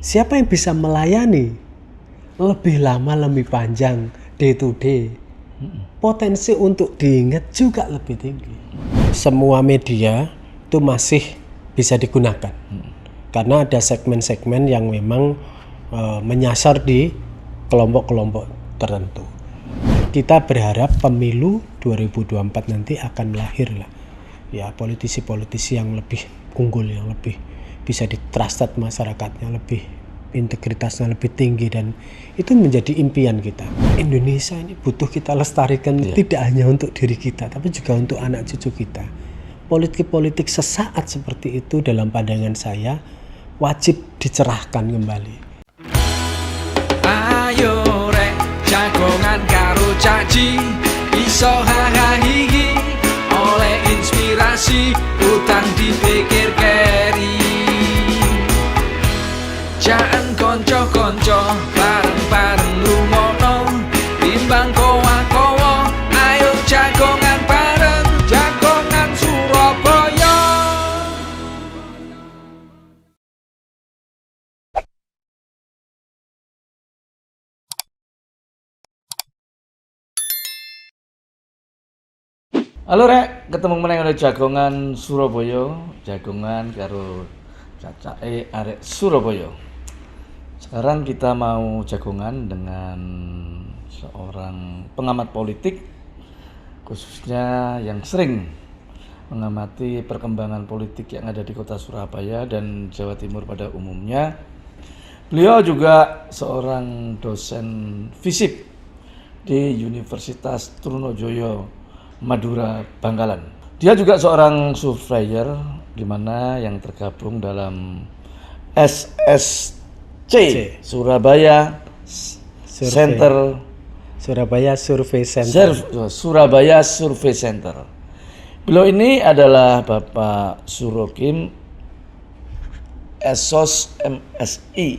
siapa yang bisa melayani lebih lama, lebih panjang, day to day, potensi untuk diingat juga lebih tinggi. Semua media itu masih bisa digunakan karena ada segmen-segmen yang memang menyasar di kelompok-kelompok tertentu. Kita berharap pemilu 2024 nanti akan lahir lah ya politisi-politisi yang lebih unggul, yang lebih bisa di-trusted masyarakatnya, lebih integritasnya lebih tinggi, dan itu menjadi impian kita. Indonesia ini butuh kita lestarikan tidak hanya untuk diri kita tapi juga untuk anak cucu kita. Politik-politik sesaat seperti itu dalam pandangan saya wajib dicerahkan kembali. Ayo rek jagongan karo caci iso hahaha oleh inspirasi utang dipikir keri. Jangan konco-konco bareng-bareng rumono timbang kowa-kowa. Ayo jagongan bareng, jagongan Surabaya. Halo rek, ketemu meneng oleh jagongan Surabaya, jagongan karo cacake arek Surabaya. Sekarang kita mau jagongan dengan seorang pengamat politik, khususnya yang sering mengamati perkembangan politik yang ada di kota Surabaya dan Jawa Timur pada umumnya. Beliau juga seorang dosen FISIP di Universitas Trunojoyo Madura, Bangkalan. Dia juga seorang surveyor di mana yang tergabung dalam SSC Surabaya Center, Surabaya Survey Center. Surabaya Survey Center. Beliau ini adalah Bapak Surokim Esos MSI.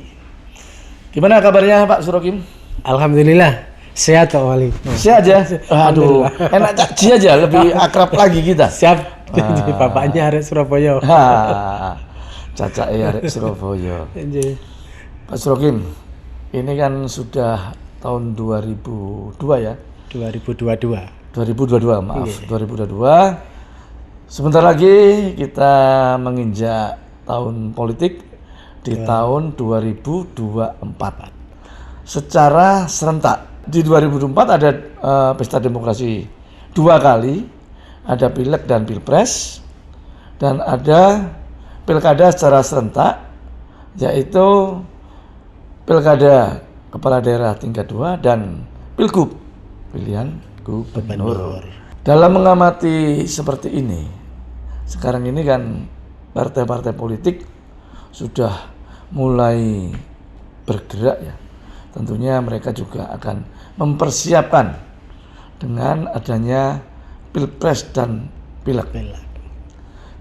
Gimana kabarnya Pak Surokim? Alhamdulillah sehat Pak Wali. Sehat ya? Aduh, enak caci aja, lebih akrab lagi kita. Siap, bapaknya arek Surabaya. Caca arek Surabaya. Pak Surokim, ini kan sudah tahun 2002 ya? 2022. 2022, maaf. 2022. Sebentar lagi kita menginjak tahun politik di tahun 2024. Secara serentak. Di 2024 ada pesta demokrasi 2 kali, ada pileg dan pilpres, dan ada pilkada secara serentak, yaitu pilkada kepala daerah tingkat 2 dan pilgub pilihan gubernur. Dalam mengamati seperti ini, sekarang ini kan partai-partai politik sudah mulai bergerak ya. Tentunya mereka juga akan mempersiapkan dengan adanya pilpres dan pileg.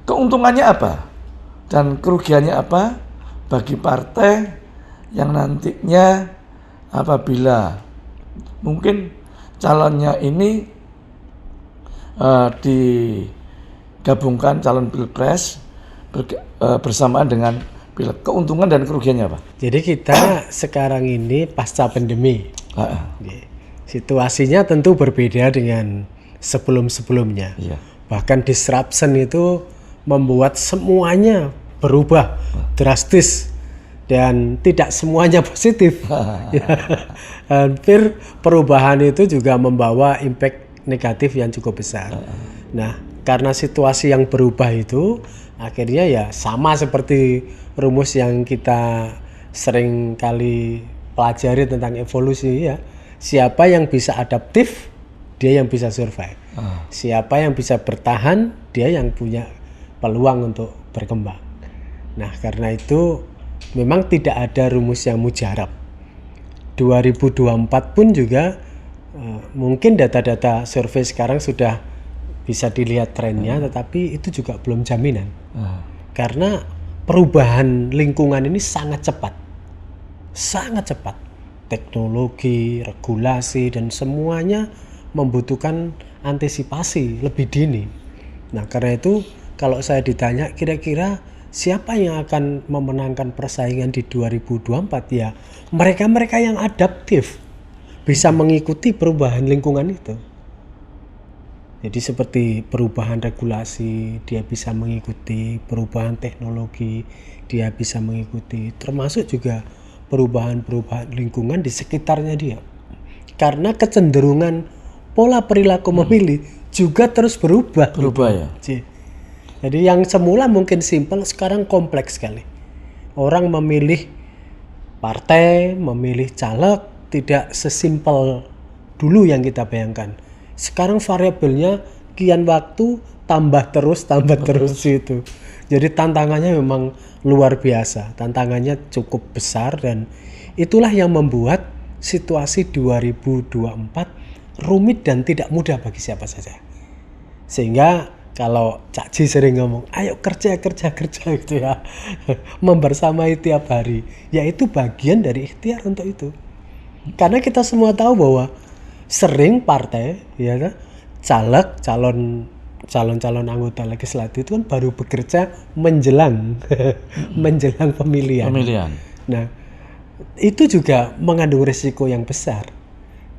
Keuntungannya apa dan kerugiannya apa bagi partai yang nantinya apabila mungkin calonnya ini digabungkan calon pilpres bersamaan dengan pileg. Keuntungan dan kerugiannya apa? Jadi kita sekarang ini pasca pandemi. Situasinya tentu berbeda dengan sebelum-sebelumnya. Bahkan disruption itu membuat semuanya berubah drastis dan tidak semuanya positif. Hampir perubahan itu juga membawa impact negatif yang cukup besar. Nah, karena situasi yang berubah itu akhirnya ya sama seperti rumus yang kita sering kali pelajari tentang evolusi ya. Siapa yang bisa adaptif, dia yang bisa survive. Siapa yang bisa bertahan, dia yang punya peluang untuk berkembang. Nah, karena itu memang tidak ada rumus yang mujarab. 2024 pun juga mungkin data-data survei sekarang sudah bisa dilihat trennya, tetapi itu juga belum jaminan. Karena perubahan lingkungan ini sangat cepat. Sangat cepat. Teknologi, regulasi, dan semuanya membutuhkan antisipasi lebih dini. Nah, karena itu kalau saya ditanya kira-kira siapa yang akan memenangkan persaingan di 2024? Ya mereka-mereka yang adaptif, bisa mengikuti perubahan lingkungan itu. Jadi seperti perubahan regulasi, dia bisa mengikuti perubahan teknologi, dia bisa mengikuti, termasuk juga perubahan-perubahan lingkungan di sekitarnya dia. Karena kecenderungan pola perilaku memilih juga terus berubah. Berubah ya. Jadi yang semula mungkin simpel sekarang kompleks sekali. Orang memilih partai, memilih caleg tidak sesimpel dulu yang kita bayangkan. Sekarang variabelnya kian waktu tambah terus itu. Jadi tantangannya memang luar biasa. Tantangannya cukup besar dan itulah yang membuat situasi 2024 rumit dan tidak mudah bagi siapa saja. Sehingga kalau Cak Ji sering ngomong, ayo kerja gitu ya, membersamai tiap hari, yaitu bagian dari ikhtiar untuk itu. Karena kita semua tahu bahwa sering partai, ya kan, calon anggota legislatif itu kan baru bekerja menjelang pemilihan. Nah, itu juga mengandung risiko yang besar.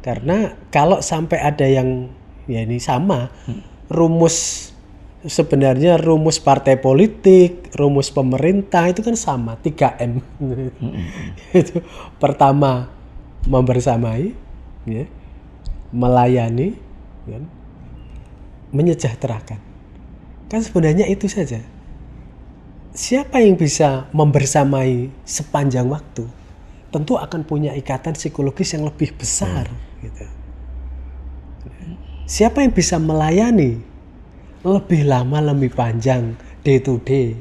Karena kalau sampai ada yang ya ini sama sebenarnya rumus partai politik, rumus pemerintah itu kan sama, 3M. Itu pertama membersamai, ya, melayani, ya, menyejahterakan. Kan sebenarnya itu saja. Siapa yang bisa membersamai sepanjang waktu, tentu akan punya ikatan psikologis yang lebih besar. Gitu. Siapa yang bisa melayani lebih lama, lebih panjang, day to day,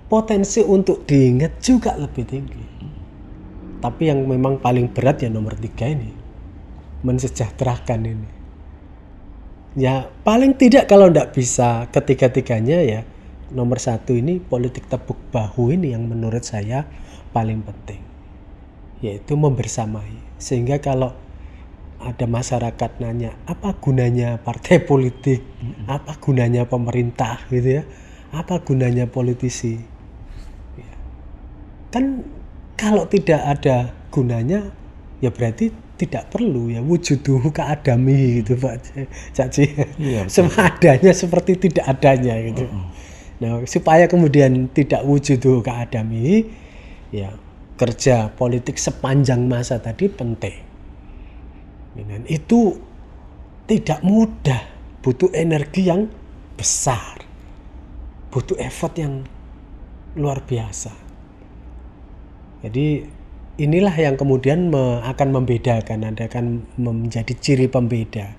potensi untuk diingat juga lebih tinggi. Tapi yang memang paling berat ya nomor 3 ini, mensejahterakan ini. Ya paling tidak kalau tidak bisa ketiga-tiganya ya nomor 1 ini politik tepuk bahu ini yang menurut saya paling penting, yaitu membersamai. Sehingga kalau ada masyarakat nanya apa gunanya partai politik, apa gunanya pemerintah gitu ya, apa gunanya politisi, ya. Kan kalau tidak ada gunanya ya berarti tidak perlu ya, wujuduhu ka'adami gitu Pak Caci. Iya, seadanya seperti tidak adanya gitu. Nah, supaya kemudian tidak wujuduhu ka'adami, ya kerja politik sepanjang masa tadi penting. Dan itu tidak mudah, butuh energi yang besar, butuh effort yang luar biasa. Jadi inilah yang kemudian akan membedakan, akan menjadi ciri pembeda.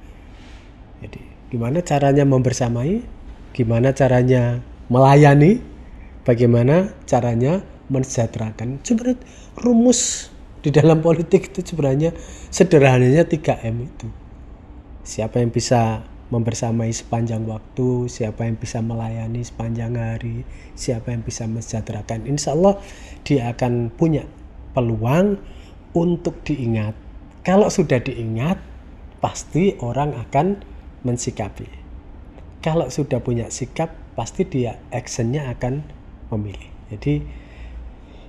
Jadi gimana caranya membersamai, gimana caranya melayani, bagaimana caranya mensejahterakan. Sebenarnya rumus di dalam politik itu sebenarnya sederhananya 3M itu. Siapa yang bisa membersamai sepanjang waktu, siapa yang bisa melayani sepanjang hari, siapa yang bisa mensejahterakan. Insya Allah dia akan punya peluang untuk diingat. Kalau sudah diingat, pasti orang akan mensikapi. Kalau sudah punya sikap, pasti dia actionnya akan memilih. Jadi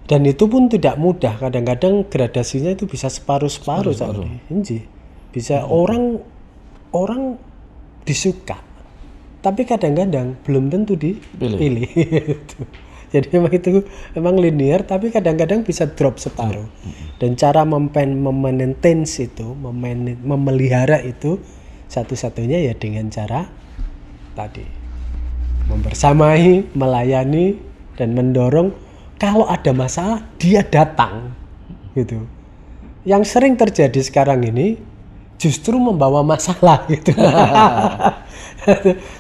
dan itu pun tidak mudah. Kadang-kadang gradasinya itu bisa separuh-separuh. Bisa orang disuka, tapi kadang-kadang belum tentu dipilih. Jadi memang linear, tapi kadang-kadang bisa drop separuh. Dan cara memaintain itu, memelihara itu satu-satunya ya dengan cara tadi membersamai, melayani dan mendorong. Kalau ada masalah dia datang gitu. Yang sering terjadi sekarang ini justru membawa masalah gitu.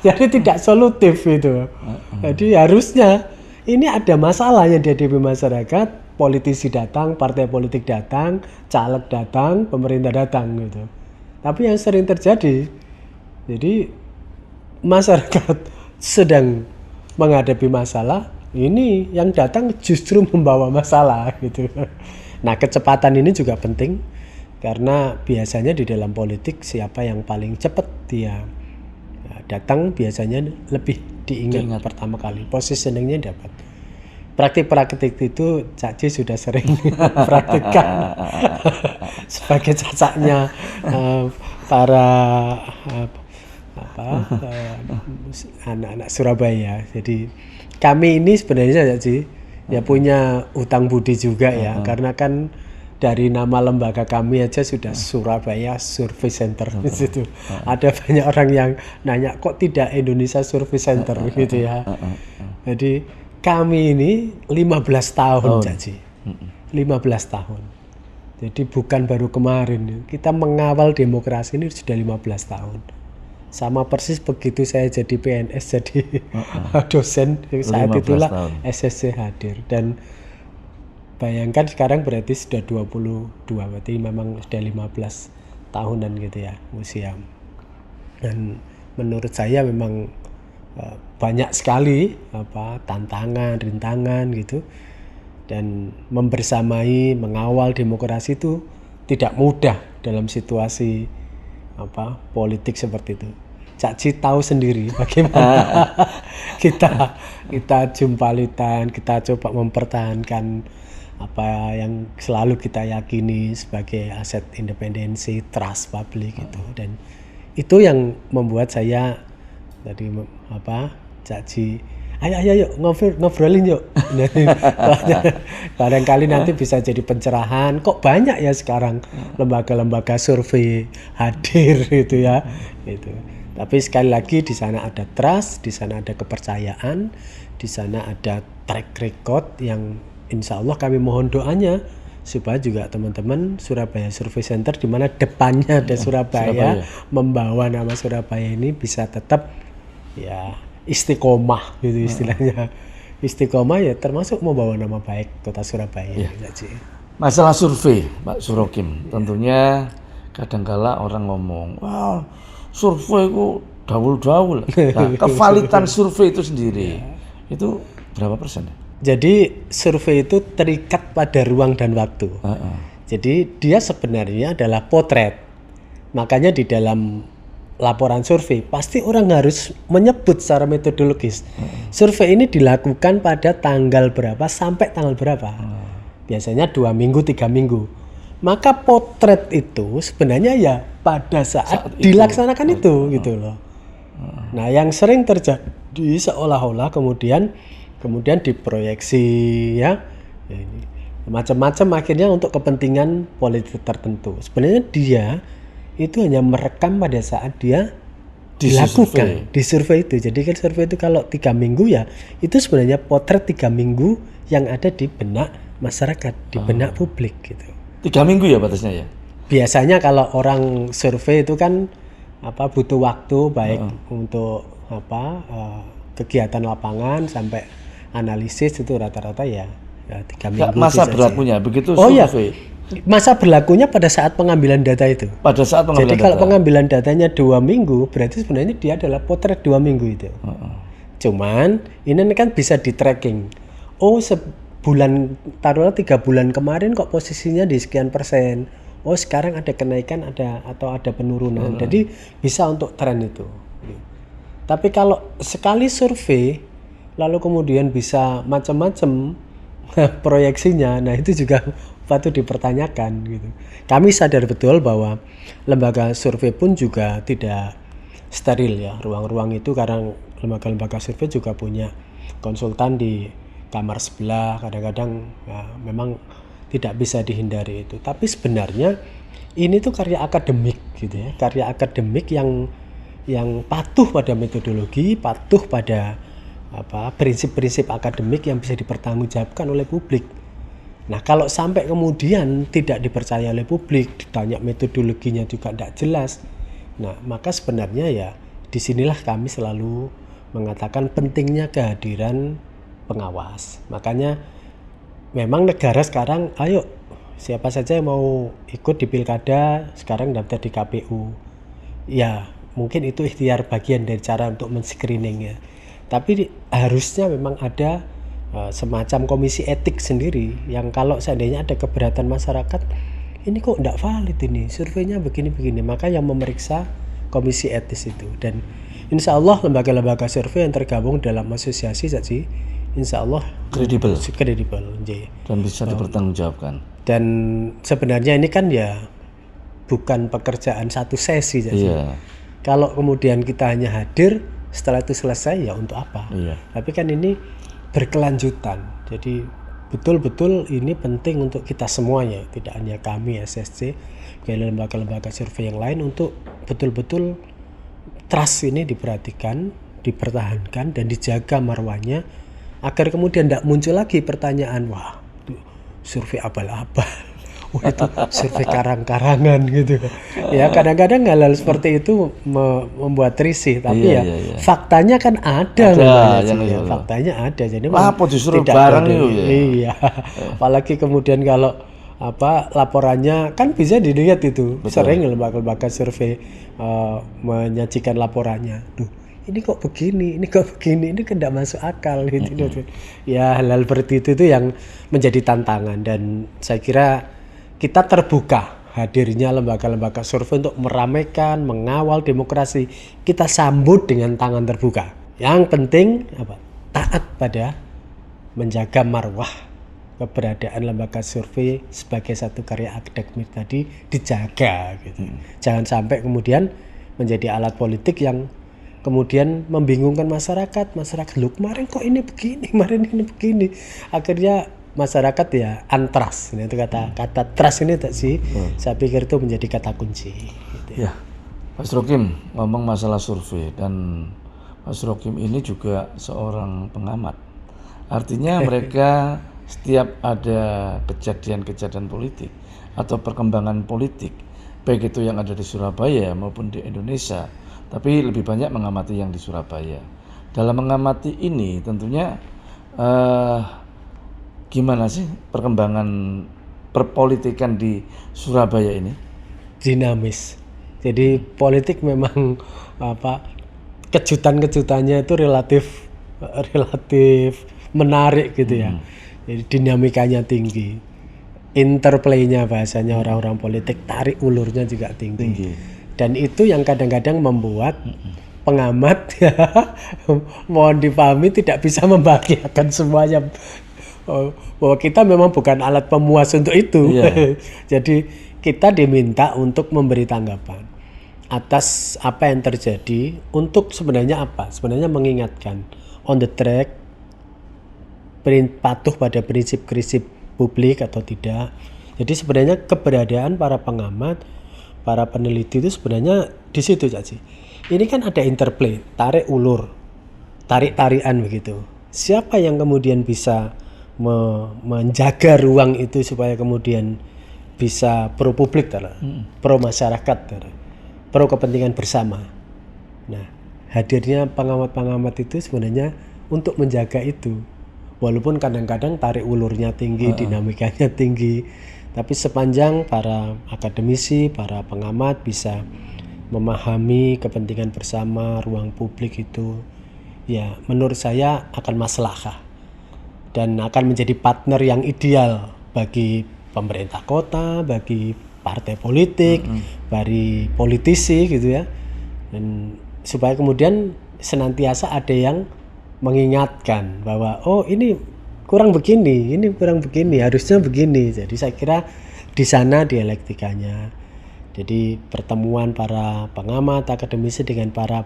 Jadi tidak solutif itu. Jadi harusnya ini ada masalah yang dihadapi masyarakat, politisi datang, partai politik datang, caleg datang, pemerintah datang gitu. Tapi yang sering terjadi, jadi masyarakat sedang menghadapi masalah, ini yang datang justru membawa masalah gitu. Nah, kecepatan ini juga penting karena biasanya di dalam politik siapa yang paling cepat dia datang biasanya lebih diingat pertama kali, positioningnya dapat. praktik itu Cak Ji sudah sering praktikkan sebagai cacaknya para anak-anak Surabaya. Jadi kami ini sebenarnya Cak Ji ya punya utang budi juga ya, karena kan dari nama lembaga kami aja sudah Surabaya Survey Center di situ. Ada banyak orang yang nanya kok tidak Indonesia Survey Center gitu ya. Jadi kami ini 15 tahun Cak. 15 tahun. Jadi bukan baru kemarin. Kita mengawal demokrasi ini sudah 15 tahun. Sama persis begitu saya jadi PNS, jadi dosen saat itulah tahun. SSC hadir. Dan bayangkan sekarang berarti sudah 22, berarti memang sudah 15 tahunan gitu ya usia. Dan menurut saya memang banyak sekali tantangan, rintangan gitu, dan membersamai, mengawal demokrasi itu tidak mudah dalam situasi politik seperti itu. Cak Ji tahu sendiri bagaimana kita jumpalitan, kita coba mempertahankan apa yang selalu kita yakini sebagai aset independensi, trust publik gitu, dan itu yang membuat saya tadi Cak Ji, ayo ngobrolin yuk. Barangkali nanti bisa jadi pencerahan. Kok banyak ya sekarang lembaga-lembaga survei hadir gitu ya. Gitu. Tapi sekali lagi di sana ada trust, di sana ada kepercayaan, di sana ada track record yang insya Allah kami mohon doanya supaya juga teman-teman Surabaya Survey Center di mana depannya ada Surabaya, membawa nama Surabaya ini bisa tetap ya istiqomah gitu istilahnya. Istiqomah ya termasuk membawa nama baik kota Surabaya. Ya. Masalah survei Pak Surokim, tentunya kadangkala orang ngomong, wah survei ku daul-daul. Nah, kevalitan survei itu sendiri itu berapa persen? Jadi survei itu terikat pada ruang dan waktu. Jadi dia sebenarnya adalah potret. Makanya di dalam laporan survei pasti orang harus menyebut secara metodologis. Survei ini dilakukan pada tanggal berapa sampai tanggal berapa. Biasanya 2 minggu, 3 minggu. Maka potret itu sebenarnya ya pada saat dilaksanakan itu gitu loh. Nah, yang sering terjadi seolah-olah kemudian diproyeksi ya. Ini macam-macam akhirnya untuk kepentingan politik tertentu. Sebenarnya dia itu hanya merekam pada saat dia dilakukan di survei itu. Jadi kan survei itu kalau 3 minggu ya itu sebenarnya potret 3 minggu yang ada di benak masyarakat, di benak publik gitu. 3 minggu ya batasnya ya? Biasanya kalau orang survei itu kan butuh waktu baik untuk kegiatan lapangan sampai analisis itu rata-rata ya 3 minggu. Masa berlakunya begitu survei? Ya. Masa berlakunya pada saat pengambilan data itu. Pada saat pengambilan data. Jadi kalau pengambilan datanya 2 minggu, berarti sebenarnya dia adalah potret 2 minggu itu. Cuman ini kan bisa di tracking. Oh sebulan, taruhlah 3 bulan kemarin kok posisinya di sekian persen. Oh sekarang ada kenaikan atau ada penurunan. Jadi bisa untuk tren itu. Tapi kalau sekali survei, lalu kemudian bisa macam-macam proyeksinya, nah itu juga patut dipertanyakan gitu. Kami sadar betul bahwa lembaga survei pun juga tidak steril ya, ruang-ruang itu karena lembaga-lembaga survei juga punya konsultan di kamar sebelah, kadang-kadang ya, memang tidak bisa dihindari itu. Tapi sebenarnya ini tuh karya akademik gitu ya, karya akademik yang patuh pada metodologi, patuh pada prinsip-prinsip akademik yang bisa dipertanggungjawabkan oleh publik. Nah kalau sampai kemudian tidak dipercaya oleh publik, ditanya metodologinya juga tidak jelas, nah maka sebenarnya ya disinilah kami selalu mengatakan pentingnya kehadiran pengawas. Makanya memang negara sekarang, ayo siapa saja yang mau ikut di pilkada sekarang daftar di KPU. Ya mungkin itu ikhtiar bagian dari cara untuk men-screening ya. Tapi harusnya memang ada semacam komisi etik sendiri yang kalau seandainya ada keberatan masyarakat, ini kok tidak valid ini, surveinya begini-begini, maka yang memeriksa komisi etis itu. Dan insya Allah lembaga-lembaga survei yang tergabung dalam asosiasi insya Allah Kredibel kredibel. Nggih. dan bisa dipertanggungjawabkan. Dan sebenarnya ini kan ya bukan pekerjaan satu sesi. Jadi Iya. kalau kemudian kita hanya hadir, setelah itu selesai ya untuk apa? Iya. Tapi kan ini berkelanjutan. Jadi betul-betul ini penting untuk kita semuanya, tidak hanya kami SSC, kayak lembaga-lembaga survei yang lain, untuk betul-betul trust ini diperhatikan, dipertahankan dan dijaga marwahnya agar kemudian tidak muncul lagi pertanyaan, wah itu survei abal-abal. Wah itu survei karang-karangan gitu. Ya kadang-kadang hal-hal seperti itu membuat risih, tapi Iya, ya iya. faktanya kan ada Ada, memang, yang ya. itu. Faktanya ada. Jadi Apa disuruh tidak bareng ada- itu ya? Iya. Apalagi kemudian kalau laporannya kan bisa dilihat itu. Sering lembaga-lembaga survei menyajikan laporannya. Duh, ini kok begini, ini kok begini, ini kan tidak masuk akal gitu. Ya hal-hal seperti itu yang menjadi tantangan, dan saya kira kita terbuka hadirnya lembaga-lembaga survei untuk meramaikan, mengawal demokrasi. Kita sambut dengan tangan terbuka. Yang penting apa? Taat pada menjaga marwah keberadaan lembaga survei sebagai satu karya akademik tadi dijaga gitu. Jangan sampai kemudian menjadi alat politik yang kemudian membingungkan masyarakat. Masyarakat, "Loh, kemarin kok ini begini, kemarin ini begini." Akhirnya masyarakat ya untrust. Nah, itu kata trust ini tak sih? Saya pikir itu menjadi kata kunci. Gitu. Ya, Mas Rokim ngomong masalah survei, dan Mas Rokim ini juga seorang pengamat. Artinya mereka setiap ada kejadian-kejadian politik atau perkembangan politik, baik itu yang ada di Surabaya maupun di Indonesia, tapi lebih banyak mengamati yang di Surabaya. Dalam mengamati ini tentunya gimana sih perkembangan perpolitikan di Surabaya ini? Dinamis. Jadi politik memang kejutan-kejutannya itu relatif menarik gitu ya. Jadi dinamikanya tinggi. Interplaynya bahasanya orang-orang politik, tarik ulurnya juga tinggi. Dan itu yang kadang-kadang membuat pengamat ya, mohon dipahami, tidak bisa membahagiakan semuanya. Bahwa kita memang bukan alat pemuas untuk itu. Iya. Jadi kita diminta untuk memberi tanggapan atas apa yang terjadi, untuk sebenarnya apa? Sebenarnya mengingatkan on the track, patuh pada prinsip-prinsip publik atau tidak. Jadi sebenarnya keberadaan para pengamat, para peneliti itu sebenarnya di situ Caci. Ini kan ada interplay, tarik ulur, tarik-tarikan begitu. Siapa yang kemudian bisa menjaga ruang itu supaya kemudian bisa pro publik, pro masyarakat, pro kepentingan bersama. Nah, hadirnya pengamat-pengamat itu sebenarnya untuk menjaga itu. Walaupun kadang-kadang tarik ulurnya tinggi, dinamikanya tinggi, tapi sepanjang para akademisi, para pengamat bisa memahami kepentingan bersama, ruang publik itu, ya menurut saya akan maslahah dan akan menjadi partner yang ideal bagi pemerintah kota, bagi partai politik, bagi politisi gitu ya. Dan supaya kemudian senantiasa ada yang mengingatkan bahwa oh ini kurang begini, ini kurang begini, harusnya begini. Jadi saya kira di sana dialektikanya. Jadi pertemuan para pengamat akademisi dengan para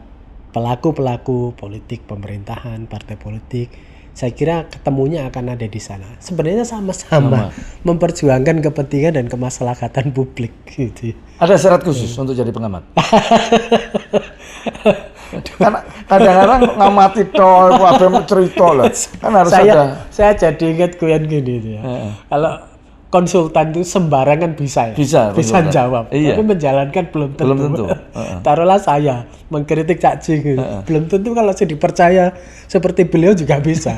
pelaku-pelaku politik, pemerintahan, partai politik, saya kira ketemunya akan ada di sana. Sebenarnya sama-sama memperjuangkan kepentingan dan kemaslahatan publik gitu. Ada syarat khusus untuk jadi pengamat? Karena kadang-kadang ngamati toh, apa cerita lah. Kan harus ada. Saya jadi ingat kuyan gini itu ya. Kalau konsultan itu sembarangan bisa ya. Bisa konsultan. Jawab. Iya. Tapi menjalankan belum tentu. Belum tentu. Taruhlah saya mengkritik Cak Jing gitu. Belum tentu kalau saya dipercaya seperti beliau juga bisa.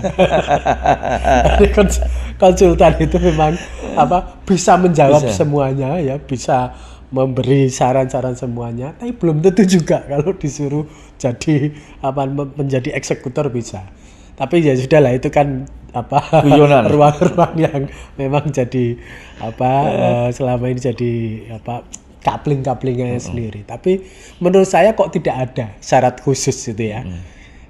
Jadi konsultan itu memang bisa menjawab semuanya ya, bisa memberi saran-saran semuanya, tapi belum tentu juga kalau disuruh jadi menjadi eksekutor bisa. Tapi ya sudahlah, itu kan ruang-ruang yang memang jadi selama ini jadi kapling-kaplingnya sendiri. Tapi menurut saya kok tidak ada syarat khusus itu ya.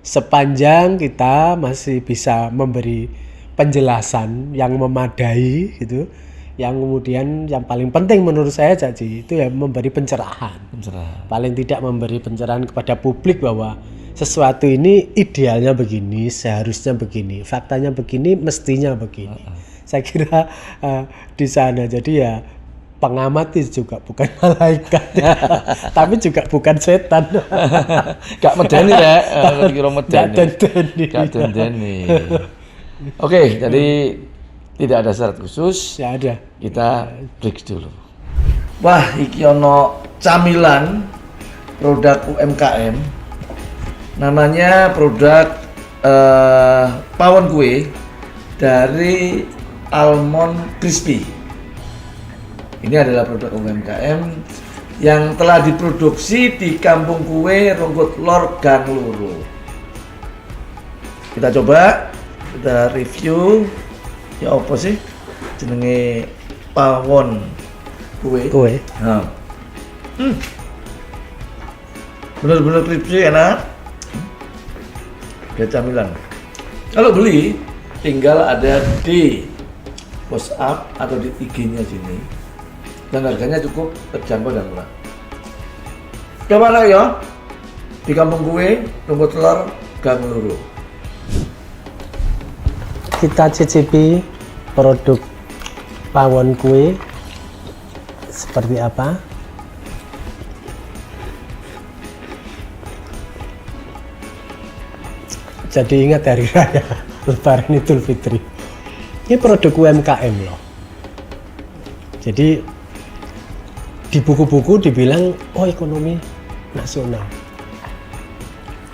sepanjang kita masih bisa memberi penjelasan yang memadai gitu, yang kemudian yang paling penting menurut saya Cak Ji itu ya memberi pencerahan. Paling tidak memberi pencerahan kepada publik bahwa sesuatu ini idealnya begini, seharusnya begini, faktanya begini, mestinya begini. Saya kira di sana. Jadi ya pengamat itu juga bukan malaikat, tapi juga bukan setan. Gak medeni ya, kira medeni. Gak dendeni. Oke, jadi tidak ada syarat khusus. Ya ada. Kita break dulu. Wah, iki ono camilan produk UMKM. Namanya produk pawon kue dari Almond Crispy. Ini adalah produk UMKM yang telah diproduksi di Kampung Kue Rungkut Lor Gang Loro. Kita coba, kita review. Ya apa sih jenenge pawon kue? Nah. Bener-bener crispy, enak. Kayak camilan. Kalau beli tinggal ada di WhatsApp atau di IG-nya sini. Dan harganya cukup terjangkau dan murah. Coba ya di Kampung Kue Rungkut Lor Gang Loro. Kita cicipi produk pawon kue seperti apa. Jadi ingat hari raya Lebaran Idul Fitri. Ini produk UMKM loh. Jadi di buku-buku dibilang ekonomi nasional.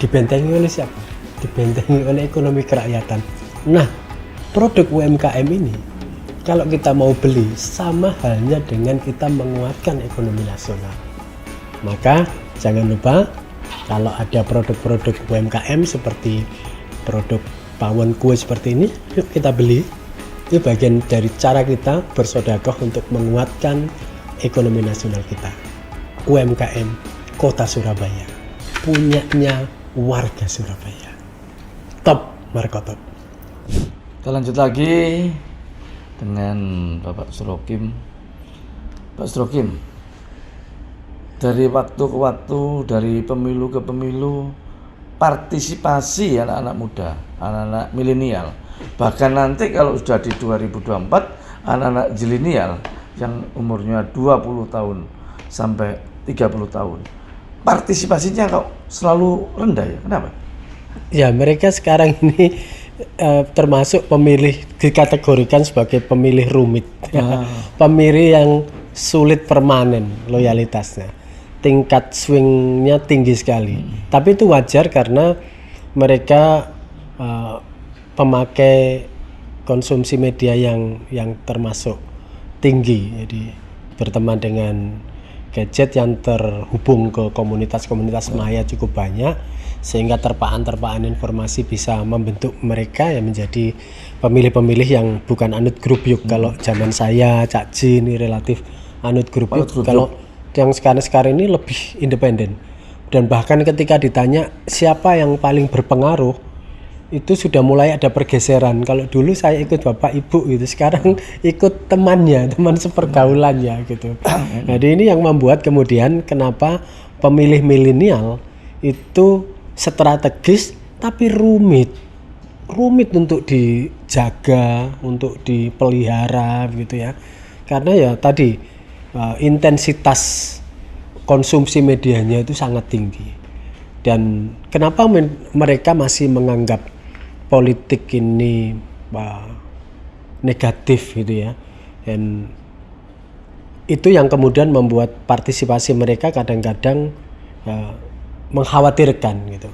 Dibentengi oleh siapa? Dibentengi oleh ekonomi kerakyatan. Nah, produk UMKM ini kalau kita mau beli sama halnya dengan kita menguatkan ekonomi nasional. Maka jangan lupa kalau ada produk-produk UMKM seperti produk pawon kue seperti ini, yuk kita beli. Ini bagian dari cara kita bersedekah untuk menguatkan ekonomi nasional kita. UMKM Kota Surabaya, punyanya warga Surabaya. Top, markotop. Kita lanjut lagi dengan Bapak Surokim. Pak Surokim, dari waktu ke waktu, dari pemilu ke pemilu, partisipasi anak-anak muda, anak-anak milenial, bahkan nanti kalau sudah di 2024, anak-anak zilenial yang umurnya 20 tahun sampai 30 tahun, partisipasinya kok selalu rendah ya? Kenapa? Ya, mereka sekarang ini termasuk pemilih, dikategorikan sebagai pemilih rumit. Pemilih yang sulit permanen loyalitasnya. Tingkat swingnya tinggi sekali. Tapi itu wajar karena mereka pemakai konsumsi media yang termasuk tinggi. Jadi berteman dengan gadget yang terhubung ke komunitas-komunitas maya cukup banyak, sehingga terpaan-terpaan informasi bisa membentuk mereka yang menjadi pemilih-pemilih yang bukan anut grup yuk. Kalau zaman saya, Cak Ji ini relatif anut grup yuk. Kalau yang sekarang ini lebih independen. Dan bahkan ketika ditanya siapa yang paling berpengaruh, itu sudah mulai ada pergeseran. Kalau dulu saya ikut bapak ibu gitu, sekarang ikut temannya, teman sepergaulannya gitu. Jadi ini yang membuat kemudian kenapa pemilih milenial itu strategis tapi rumit untuk dijaga, untuk dipelihara gitu ya. Karena ya tadi intensitas konsumsi medianya itu sangat tinggi. Dan kenapa mereka masih menganggap politik ini negatif gitu ya. Dan itu yang kemudian membuat partisipasi mereka kadang-kadang mengkhawatirkan gitu.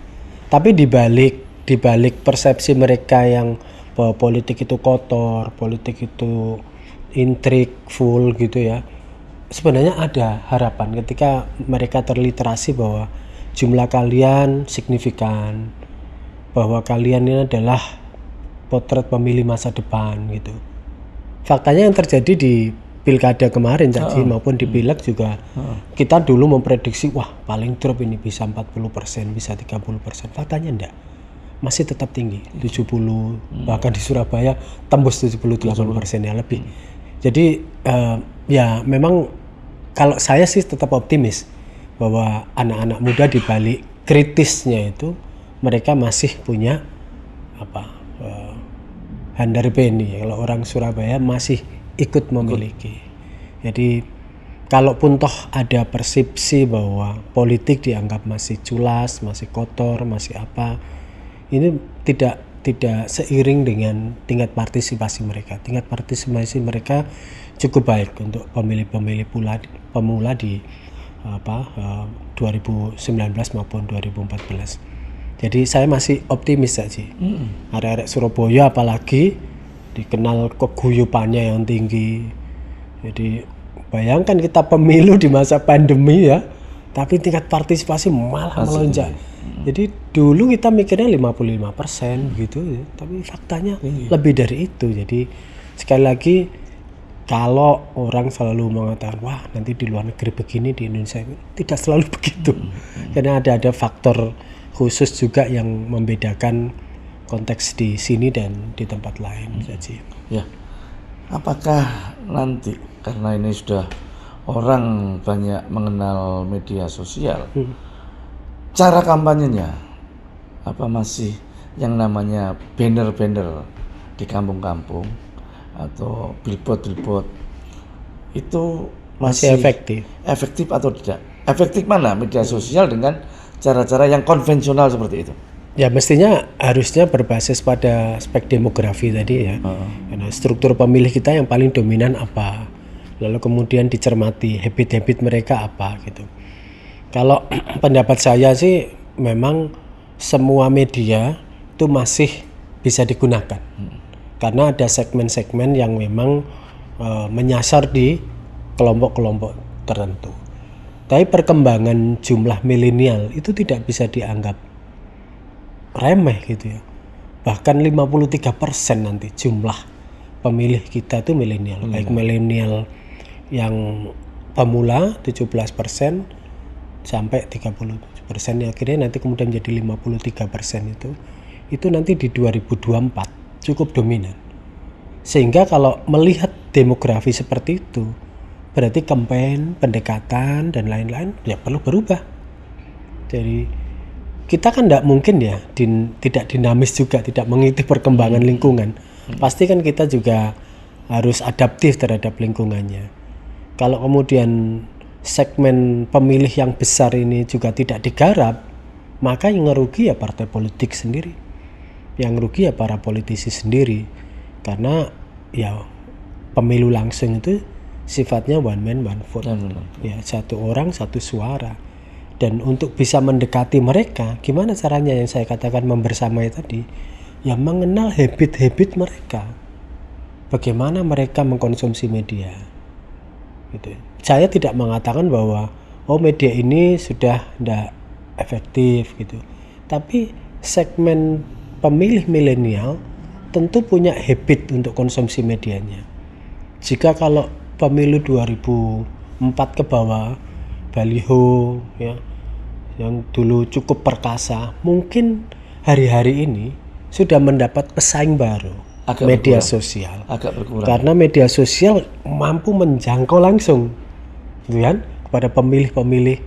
Tapi dibalik persepsi mereka yang bahwa politik itu kotor, politik itu intrik full gitu ya. Sebenarnya ada harapan ketika mereka terliterasi bahwa jumlah kalian signifikan, bahwa kalian ini adalah potret pemilih masa depan gitu. Faktanya yang terjadi di pilkada kemarin Cak Ji, maupun di pileg juga kita dulu memprediksi wah paling drop ini bisa 40%, bisa 30%. Faktanya enggak. masih tetap tinggi, 70, bahkan di Surabaya tembus 78% ya lebih. Jadi ya memang kalau saya sih tetap optimis bahwa anak-anak muda di balik kritisnya itu mereka masih punya handarbeni, kalau orang Surabaya masih ikut memiliki. Jadi kalaupun toh ada persepsi bahwa politik dianggap masih culas, masih kotor, masih apa, ini tidak seiring dengan tingkat partisipasi mereka. Tingkat partisipasi mereka cukup baik untuk pemilih-pemilih pemula di 2019 maupun 2014. Jadi saya masih optimis saja. Arek-arek Surabaya apalagi dikenal keguyupannya yang tinggi. Jadi bayangkan kita pemilu di masa pandemi ya, tapi tingkat partisipasi malah melonjak. Jadi dulu kita mikirnya 55% gitu ya, tapi faktanya lebih dari itu. Jadi sekali lagi kalau orang selalu mengatakan wah nanti di luar negeri begini, di Indonesia tidak selalu begitu. Karena ada faktor khusus juga yang membedakan konteks di sini dan di tempat lain saja. Ya, apakah nanti karena ini sudah orang banyak mengenal media sosial, cara kampanyenya apa masih yang namanya banner-banner di kampung-kampung atau billboard itu masih efektif atau tidak? Efektif mana media sosial dengan cara-cara yang konvensional seperti itu? Ya mestinya harusnya berbasis pada aspek demografi tadi ya. Karena struktur pemilih kita yang paling dominan apa, lalu kemudian dicermati habit-habit mereka apa gitu. Kalau pendapat saya sih memang semua media itu masih bisa digunakan. Karena ada segmen-segmen yang memang menyasar di kelompok-kelompok tertentu. Tapi perkembangan jumlah milenial itu tidak bisa dianggap remeh gitu ya. Bahkan 53% nanti jumlah pemilih kita itu milenial. Baik milenial yang pemula 17% sampai 37%, akhirnya nanti kemudian jadi 53% itu nanti di 2024 cukup dominan. Sehingga kalau melihat demografi seperti itu, berarti campaign, pendekatan dan lain-lain ya perlu berubah. Jadi kita kan tidak mungkin ya tidak dinamis juga, tidak mengikuti perkembangan lingkungan. Pasti kan kita juga harus adaptif terhadap lingkungannya. Kalau kemudian segmen pemilih yang besar ini juga tidak digarap, maka yang ngerugi ya partai politik sendiri, yang rugi ya para politisi sendiri. Karena ya pemilu langsung itu sifatnya one man one vote, ya satu orang satu suara. Dan untuk bisa mendekati mereka, gimana caranya yang saya katakan membersamai tadi, ya mengenal habit-habit mereka, bagaimana mereka mengkonsumsi media. Gitu. Saya tidak mengatakan bahwa media ini sudah tidak efektif gitu, tapi segmen pemilih milenial tentu punya habit untuk konsumsi medianya. Jika kalau pemilu 2004 ke bawah, baliho ya yang dulu cukup perkasa, mungkin hari-hari ini sudah mendapat pesaing baru, media sosial. Agak berkurang. Karena media sosial mampu menjangkau langsung, gitu kan, kepada pemilih-pemilih.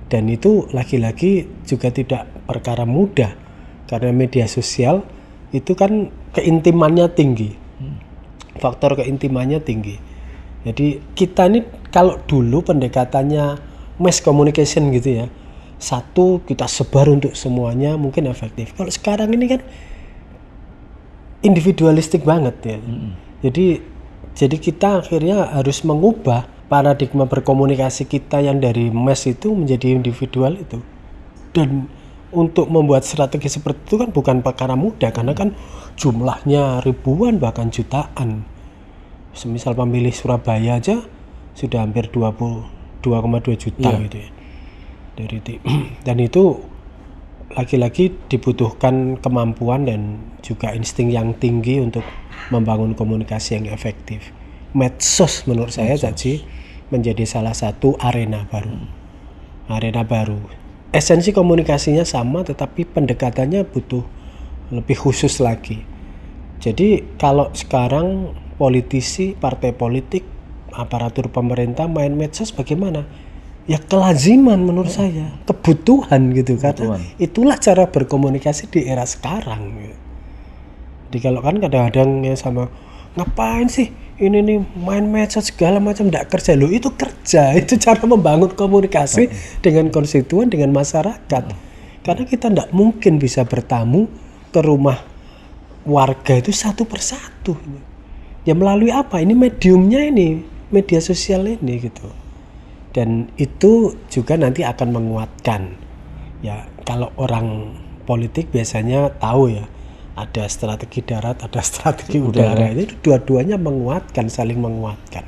Dan itu lagi-lagi juga tidak perkara mudah, karena media sosial itu kan keintimannya tinggi, faktor keintimannya tinggi. Jadi kita ini kalau dulu pendekatannya mass communication gitu ya, satu kita sebar untuk semuanya mungkin efektif. Kalau sekarang ini kan individualistik banget ya. Jadi kita akhirnya harus mengubah paradigma berkomunikasi kita yang dari mass itu menjadi individual itu. Dan untuk membuat strategi seperti itu kan bukan perkara mudah, karena kan jumlahnya ribuan bahkan jutaan. Semisal pemilih Surabaya aja sudah hampir 22,2 juta gitu ya. Dan itu lagi-lagi dibutuhkan kemampuan dan juga insting yang tinggi untuk membangun komunikasi yang efektif. Medsos menurut saya jadi menjadi salah satu arena baru. Esensi komunikasinya sama, tetapi pendekatannya butuh lebih khusus lagi. Jadi kalau sekarang politisi, partai politik, aparatur pemerintah main medsos bagaimana? Ya kelaziman menurut saya, kebutuhan gitu kan. Itulah cara berkomunikasi di era sekarang. Jadi kalau kan kadang-kadang ya sama ngapain sih ini nih main medsos segala macam, enggak kerja. Loh itu kerja, itu cara membangun komunikasi dengan konstituen, dengan masyarakat. Karena kita enggak mungkin bisa bertamu ke rumah warga itu satu persatu. Ya melalui apa? Ini mediumnya ini, media sosial ini gitu. Dan itu juga nanti akan menguatkan. Ya kalau orang politik biasanya tahu ya, ada strategi darat, ada strategi udara. Itu dua-duanya menguatkan, saling menguatkan.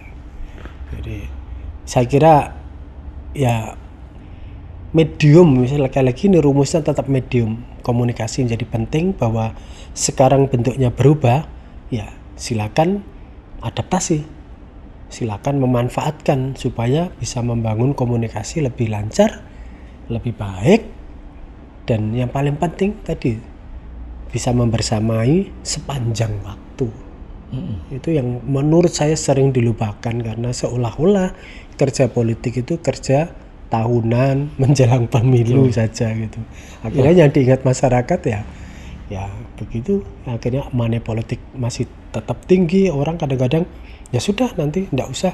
Jadi saya kira ya medium, misalnya lagi-lagi ini rumusnya tetap medium. Komunikasi menjadi penting, bahwa sekarang bentuknya berubah, ya silakan adaptasi. Silakan memanfaatkan supaya bisa membangun komunikasi lebih lancar, lebih baik, dan yang paling penting tadi bisa membersamai sepanjang waktu. Itu yang menurut saya sering dilupakan, karena seolah-olah kerja politik itu kerja tahunan menjelang pemilu saja gitu. Akhirnya yang diingat masyarakat ya begitu. Akhirnya money politik masih tetap tinggi. Orang kadang-kadang ya sudah, nanti enggak usah,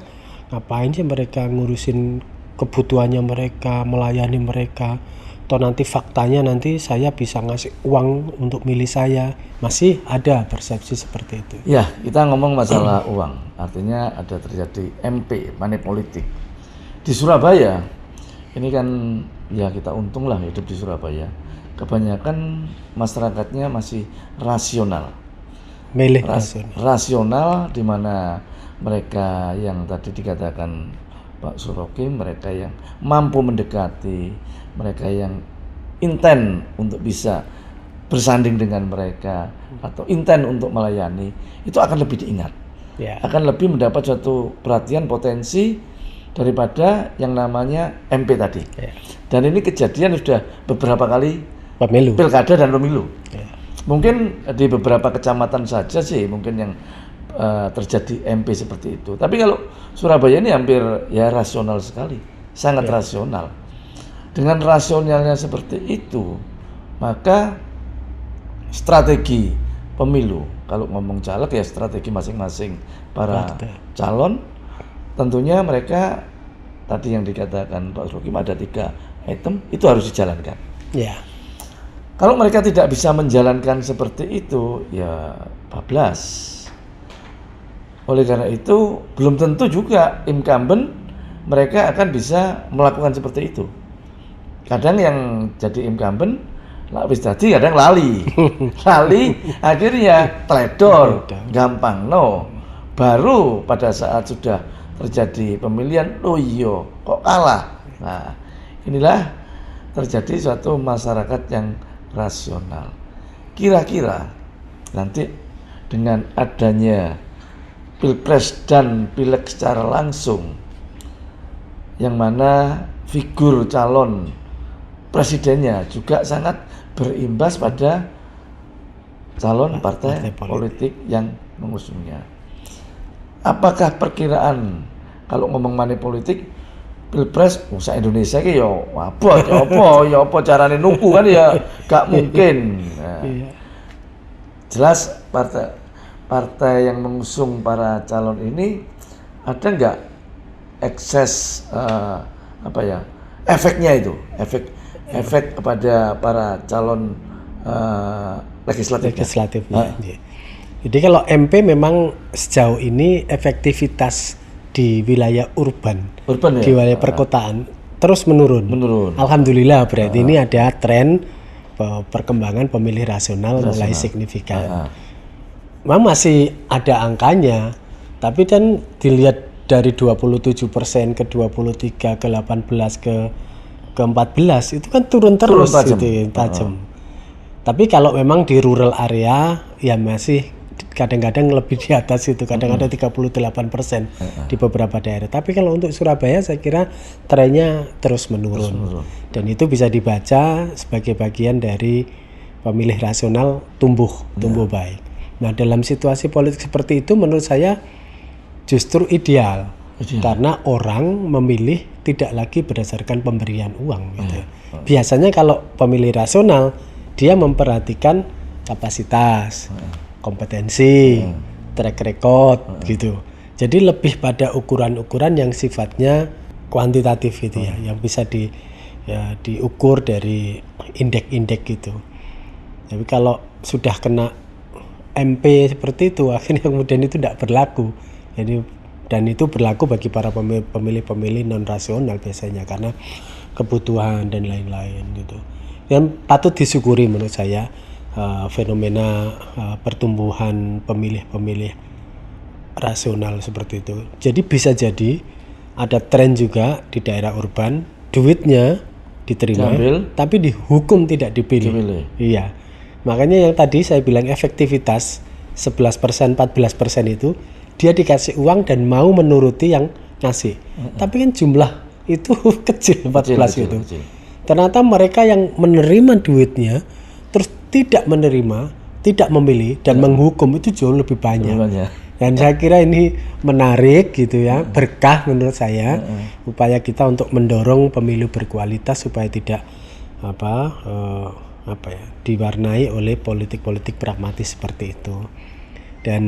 ngapain sih mereka ngurusin kebutuhannya mereka, melayani mereka, atau nanti faktanya nanti saya bisa ngasih uang untuk milih saya. Masih ada persepsi seperti itu. Ya, kita ngomong masalah uang, artinya ada terjadi MP, money politik di Surabaya. Ini kan ya kita untung lah hidup di Surabaya. Kebanyakan masyarakatnya masih rasional. Milih rasional, di mana mereka yang tadi dikatakan Pak Suroki, mereka yang mampu mendekati, mereka yang intent untuk bisa bersanding dengan mereka atau intent untuk melayani, itu akan lebih diingat, akan lebih mendapat suatu perhatian, potensi daripada yang namanya MP tadi. Dan ini kejadian sudah beberapa kali pemilu, pilkada dan pemilu. Mungkin di beberapa kecamatan saja sih mungkin yang terjadi MP seperti itu. Tapi kalau Surabaya ini hampir ya rasional sekali, sangat rasional. Dengan rasionalnya seperti itu, maka strategi pemilu, kalau ngomong caleg ya strategi masing-masing para calon, tentunya mereka tadi yang dikatakan Pak Rokim ada 3 item, itu harus dijalankan. Kalau mereka tidak bisa menjalankan seperti itu, ya bablas. Oleh karena itu, belum tentu juga incumbent mereka akan bisa melakukan seperti itu. Kadang yang jadi incumbent, wis tadi kadang lali. Akhirnya teledor, gampang baru pada saat sudah terjadi pemilihan, oh iya kok kalah. Nah, inilah terjadi suatu masyarakat yang rasional. Kira-kira nanti dengan adanya Pilpres dan Pileg secara langsung, yang mana figur calon presidennya juga sangat berimbas pada calon partai politik yang mengusungnya. Apakah perkiraan kalau ngomong money politik Pilpres usaha Indonesia ki ya apa carane nuku kan ya gak mungkin. Jelas partai yang mengusung para calon ini ada nggak ekses efeknya itu, efek kepada para calon legislatifnya. Jadi kalau MP memang sejauh ini efektivitas di wilayah urban di wilayah perkotaan terus menurun. Alhamdulillah, berarti ini ada tren perkembangan pemilih rasional mulai signifikan. Memang masih ada angkanya, tapi kan dilihat dari 27% ke 23 ke 18 ke 14 itu kan turun terus tajam. Tapi kalau memang di rural area ya masih kadang-kadang lebih di atas itu, kadang-kadang 38% di beberapa daerah. Tapi kalau untuk Surabaya saya kira trennya terus menurun. Dan itu bisa dibaca sebagai bagian dari pemilih rasional tumbuh baik. Nah, dalam situasi politik seperti itu menurut saya justru ideal. Karena orang memilih tidak lagi berdasarkan pemberian uang gitu. Biasanya kalau pemilih rasional dia memperhatikan kapasitas, kompetensi, track record gitu. Jadi lebih pada ukuran-ukuran yang sifatnya kuantitatif gitu ya, yang bisa diukur dari indeks-indeks gitu. Tapi kalau sudah kena MP seperti itu, akhirnya kemudian itu tidak berlaku. Jadi dan itu berlaku bagi para pemilih-pemilih non rasional biasanya karena kebutuhan dan lain-lain gitu. Yang patut disyukuri menurut saya fenomena pertumbuhan pemilih-pemilih rasional seperti itu. Jadi bisa jadi ada tren juga di daerah urban, duitnya diterima, tapi dihukum tidak dipilih. Iya. Makanya yang tadi saya bilang efektivitas 11%, 14% itu dia dikasih uang dan mau menuruti yang ngasih. Tapi kan jumlah itu kecil 14 itu. Kecil. Ternyata mereka yang menerima duitnya terus tidak menerima, tidak memilih dan menghukum itu jauh lebih banyak. Dan saya kira ini menarik gitu ya, berkah menurut saya upaya kita untuk mendorong pemilu berkualitas supaya tidak diwarnai oleh politik-politik pragmatis seperti itu. Dan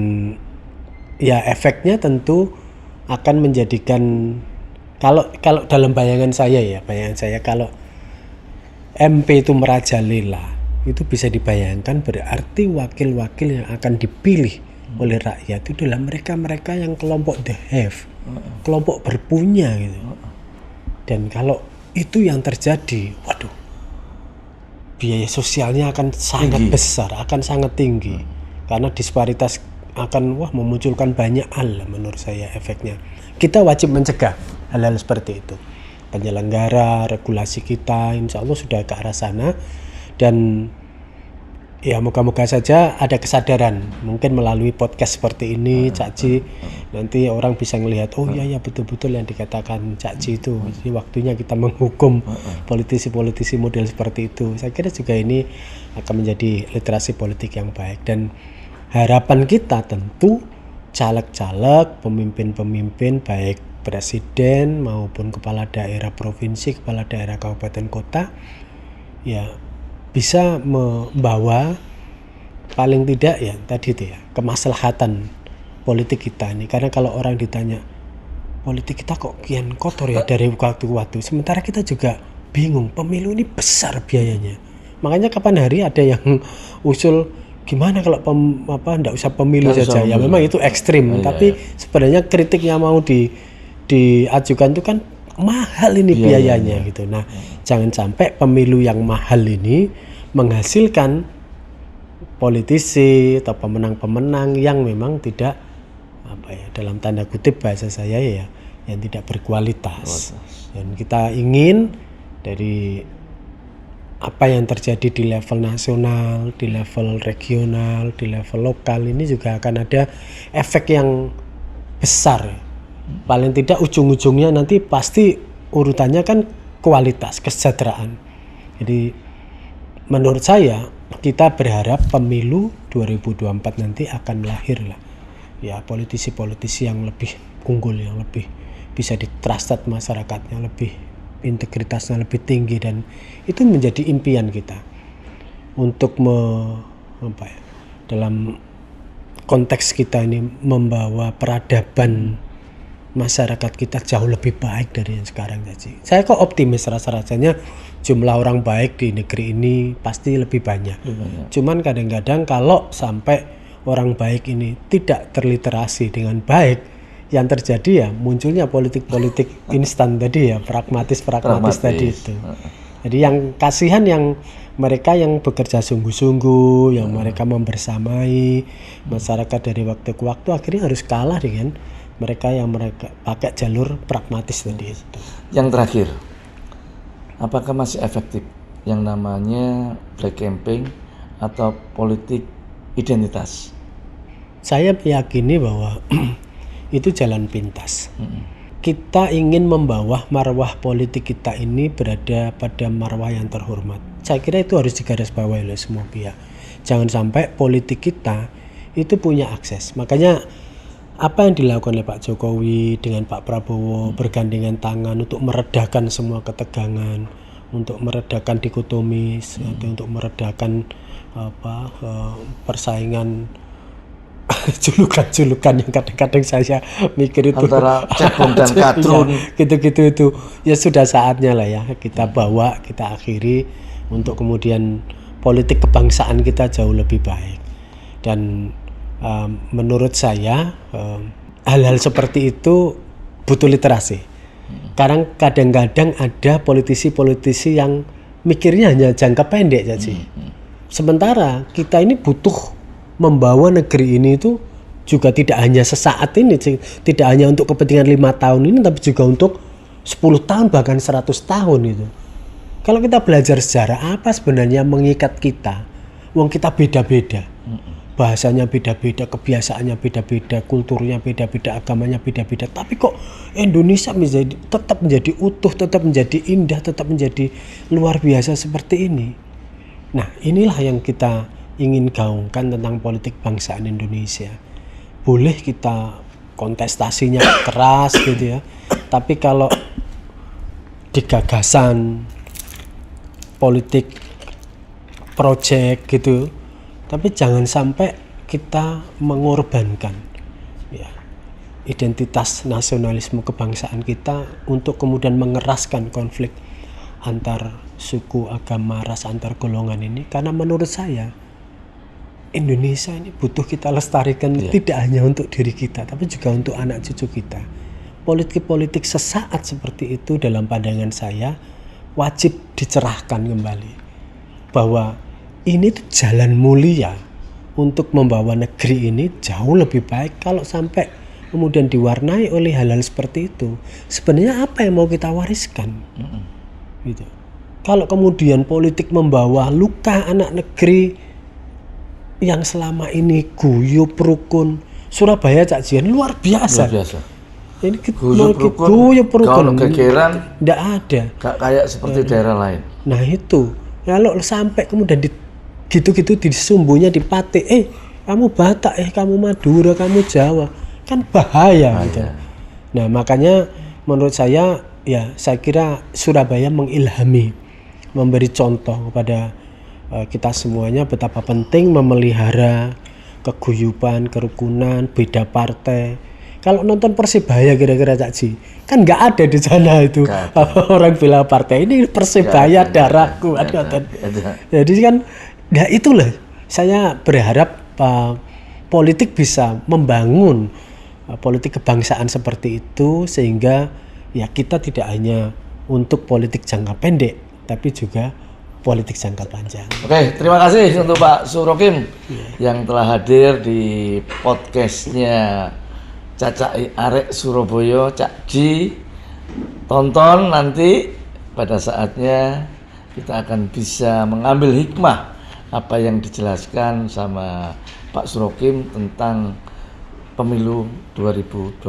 ya efeknya tentu akan menjadikan kalau dalam bayangan saya kalau MP itu merajalela itu bisa dibayangkan berarti wakil-wakil yang akan dipilih oleh rakyat itu adalah mereka yang kelompok the have, kelompok berpunya gitu. Dan kalau itu yang terjadi, waduh, biaya sosialnya akan sangat besar, akan sangat tinggi, karena disparitas akan memunculkan banyak hal menurut saya efeknya. Kita wajib mencegah hal-hal seperti itu. Penyelenggara, regulasi kita, insya Allah sudah ke arah sana dan ya moga-moga saja ada kesadaran mungkin melalui podcast seperti ini Cak Ji nanti orang bisa melihat ya betul-betul yang dikatakan Cak Ji itu jadi waktunya kita menghukum politisi-politisi model seperti itu. Saya kira juga ini akan menjadi literasi politik yang baik dan harapan kita tentu caleg-caleg, pemimpin-pemimpin baik presiden maupun kepala daerah provinsi, kepala daerah kabupaten kota ya bisa membawa paling tidak ya tadi itu ya kemaslahatan politik kita ini. Karena kalau orang ditanya politik kita kok kian kotor ya dari waktu ke waktu, sementara kita juga bingung, pemilu ini besar biayanya. Makanya kapan hari ada yang usul gimana kalau enggak usah pemilu saja ya, memang itu ekstrim, tapi sebenarnya kritik yang mau diajukan itu kan mahal ini biayanya gitu. Nah, jangan sampai pemilu yang mahal ini menghasilkan politisi atau pemenang-pemenang yang memang tidak dalam tanda kutip bahasa saya ya yang tidak berkualitas. Dan kita ingin dari apa yang terjadi di level nasional, di level regional, di level lokal ini juga akan ada efek yang besar. Paling tidak ujung-ujungnya nanti pasti urutannya kan kualitas, kesejahteraan. Jadi menurut saya kita berharap pemilu 2024 nanti akan lahir lah ya politisi-politisi yang lebih unggul, yang lebih bisa ditrusted masyarakatnya, lebih integritasnya lebih tinggi, dan itu menjadi impian kita untuk dalam konteks kita ini membawa peradaban masyarakat kita jauh lebih baik dari yang sekarang. Jadi saya kok optimis, rasa-rasanya jumlah orang baik di negeri ini pasti lebih banyak. Cuman kadang-kadang kalau sampai orang baik ini tidak terliterasi dengan baik, yang terjadi ya munculnya politik-politik instan tadi ya, pragmatis tadi itu. Jadi yang kasihan yang mereka yang bekerja sungguh-sungguh, yang mereka membersamai masyarakat dari waktu ke waktu, akhirnya harus kalah dengan mereka yang mereka pakai jalur pragmatis tadi itu. Yang terakhir, apakah masih efektif yang namanya black campaign atau politik identitas? Saya meyakini bahwa itu jalan pintas. Kita ingin membawa marwah politik kita ini berada pada marwah yang terhormat. Saya kira itu harus digarisbawahi oleh semua pihak. Jangan sampai politik kita itu punya akses. Makanya apa yang dilakukan oleh Pak Jokowi dengan Pak Prabowo bergandengan tangan untuk meredakan semua ketegangan, untuk meredakan dikotomis, untuk meredakan persaingan julukan-julukan yang kadang-kadang saya mikir itu antara cebong dan kadrun. gitu-gitu itu ya sudah saatnya lah ya kita bawa, kita akhiri untuk kemudian politik kebangsaan kita jauh lebih baik. Dan menurut saya hal-hal seperti itu butuh literasi. Kadang-kadang ada politisi-politisi yang mikirnya hanya jangka pendek saja. Sementara kita ini butuh membawa negeri ini itu juga tidak hanya sesaat ini, tidak hanya untuk kepentingan 5 tahun ini, tapi juga untuk 10 tahun bahkan 100 tahun itu. Kalau kita belajar sejarah, apa sebenarnya mengikat kita? Wong kita beda-beda, bahasanya beda-beda, kebiasaannya beda-beda, kulturnya beda-beda, agamanya beda-beda. Tapi kok Indonesia tetap menjadi utuh, tetap menjadi indah, tetap menjadi luar biasa seperti ini. Nah, inilah yang kita ingin gaungkan tentang politik bangsaan Indonesia. Boleh kita kontestasinya keras gitu ya, tapi kalau di gagasan politik project gitu, tapi jangan sampai kita mengorbankan ya identitas nasionalisme kebangsaan kita untuk kemudian mengeraskan konflik antar suku, agama, ras, antar golongan ini. Karena menurut saya Indonesia ini butuh kita lestarikan tidak hanya untuk diri kita, tapi juga untuk anak cucu kita. Politik-politik sesaat seperti itu dalam pandangan saya wajib dicerahkan kembali. Bahwa ini tuh jalan mulia untuk membawa negeri ini jauh lebih baik. Kalau sampai kemudian diwarnai oleh hal-hal seperti itu, sebenarnya apa yang mau kita wariskan? Gitu. Kalau kemudian politik membawa luka anak negeri yang selama ini guyup rukun, Surabaya Cak Jian luar biasa. Ini guyup rukun. Kalau gegeran tidak ada. Gak kayak seperti daerah lain. Nah itu, kalau sampai kemudian gitu-gitu disumbunya dipatik, kamu Batak, kamu Madura, kamu Jawa, kan bahaya. Gitu. Nah makanya menurut saya ya saya kira Surabaya mengilhami, memberi contoh kepada kita semuanya betapa penting memelihara keguyuban, kerukunan, beda partai. Kalau nonton Persibaya kira-kira Cak Ji, kan nggak ada di sana itu orang bela partai. Ini Persibaya darahku. Jadi kan, ya itulah saya berharap politik bisa membangun politik kebangsaan seperti itu sehingga ya kita tidak hanya untuk politik jangka pendek, tapi juga politik jangka panjang. Oke, terima kasih untuk Pak Surokim yang telah hadir di podcastnya Cacai Arek Surabaya. Cak Ji, tonton nanti pada saatnya kita akan bisa mengambil hikmah apa yang dijelaskan sama Pak Surokim tentang pemilu 2024